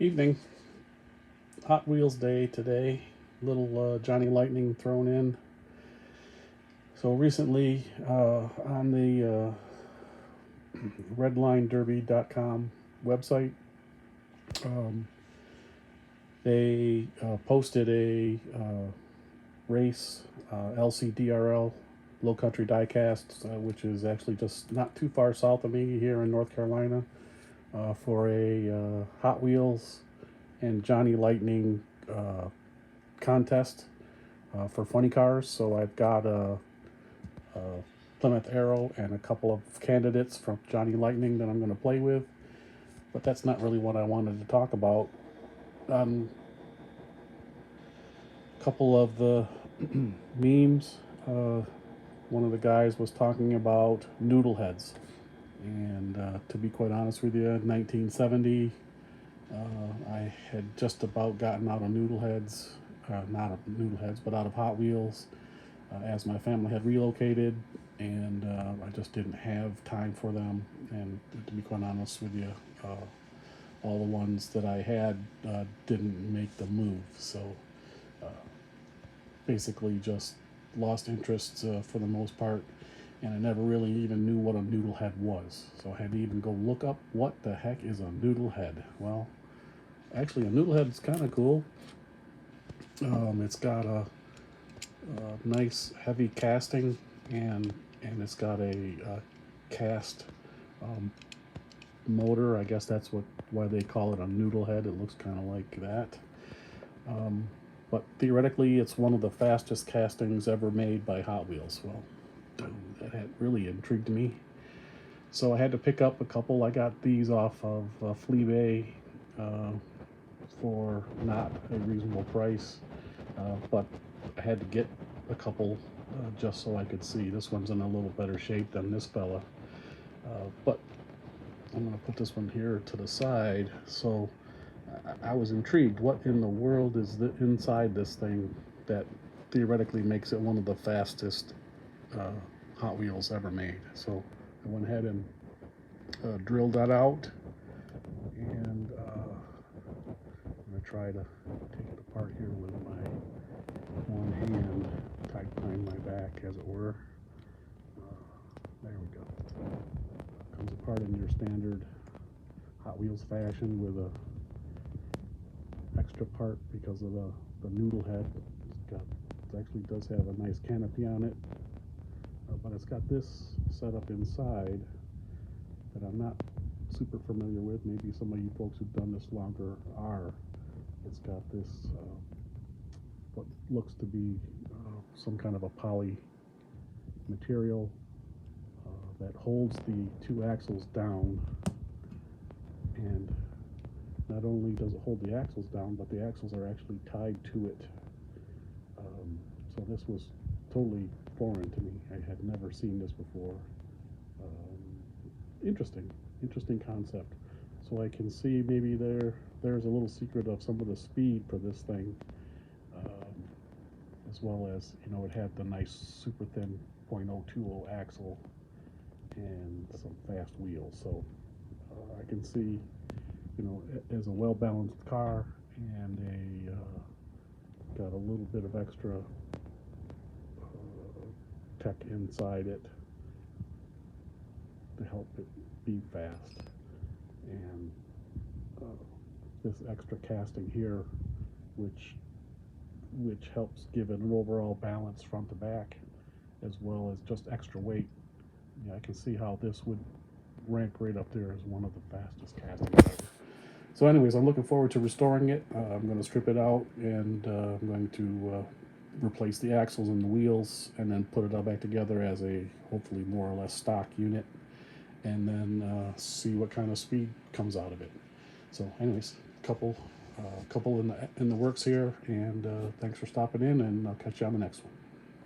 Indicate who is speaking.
Speaker 1: Evening. Hot Wheels Day today. Little Johnny Lightning thrown in. So recently on the redlinederby.com website, um, they posted a race LCDRL Low Country Diecast, which is actually just not too far south of me here in North Carolina, for a Hot Wheels and Johnny Lightning contest for funny cars. So I've got a Plymouth Arrow and a couple of candidates from Johnny Lightning that I'm going to play with. But that's not really what I wanted to talk about. A couple of the memes. One of the guys was talking about noodle heads. And to be quite honest with you, 1970, I had just about gotten out of noodle heads, not of noodle heads, but out of Hot Wheels, as my family had relocated, and I just didn't have time for them. And to be quite honest with you, all the ones that I had didn't make the move. So uh, basically, just lost interest for the most part. And I never really even knew what a noodle head was. So I had to even go look up what the heck is a noodle head. Well, actually, a noodle head is kind of cool. It's got a nice heavy casting, and it's got a cast um, motor. I guess that's why they call it a noodle head. It looks kind of like that. Um, but theoretically, it's one of the fastest castings ever made by Hot Wheels. Well, that had really intrigued me. So I had to pick up a couple. I got these off of Fleabay for not a reasonable price, but I had to get a couple just so I could see. This one's in a little better shape than this fella, but I'm going to put this one here to the side. So I was intrigued. What in the world is inside this thing that theoretically makes it one of the fastest Hot Wheels ever made? So I went ahead and drilled that out, and I'm going to try to take it apart here with my one hand tied behind my back, as it were. There we go. Comes apart in your standard Hot Wheels fashion with a extra part because of the noodle head. It actually does have a nice canopy on it, but it's got this set up inside that I'm not super familiar with. Maybe some of you folks who've done this longer are. It's got this what looks to be some kind of a poly material that holds the two axles down, and not only does it hold the axles down, but the axles are actually tied to it. So this was totally foreign to me. I had never seen this before. Interesting concept. So I can see maybe there's a little secret of some of the speed for this thing, as well as, it had the nice super thin .020 axle and some fast wheels. So I can see, as a well-balanced car, and got a little bit of extra tech inside it to help it be fast. And this extra casting here, which helps give it an overall balance front to back, as well as just extra weight. I can see how this would rank right up there as one of the fastest castings ever. So anyways, I'm looking forward to restoring it. I'm going to strip it out, and I'm going to replace the axles and the wheels, and then put it all back together as a hopefully more or less stock unit, and then see what kind of speed comes out of it. So anyways, couple in the works here, and thanks for stopping in, and I'll catch you on the next one.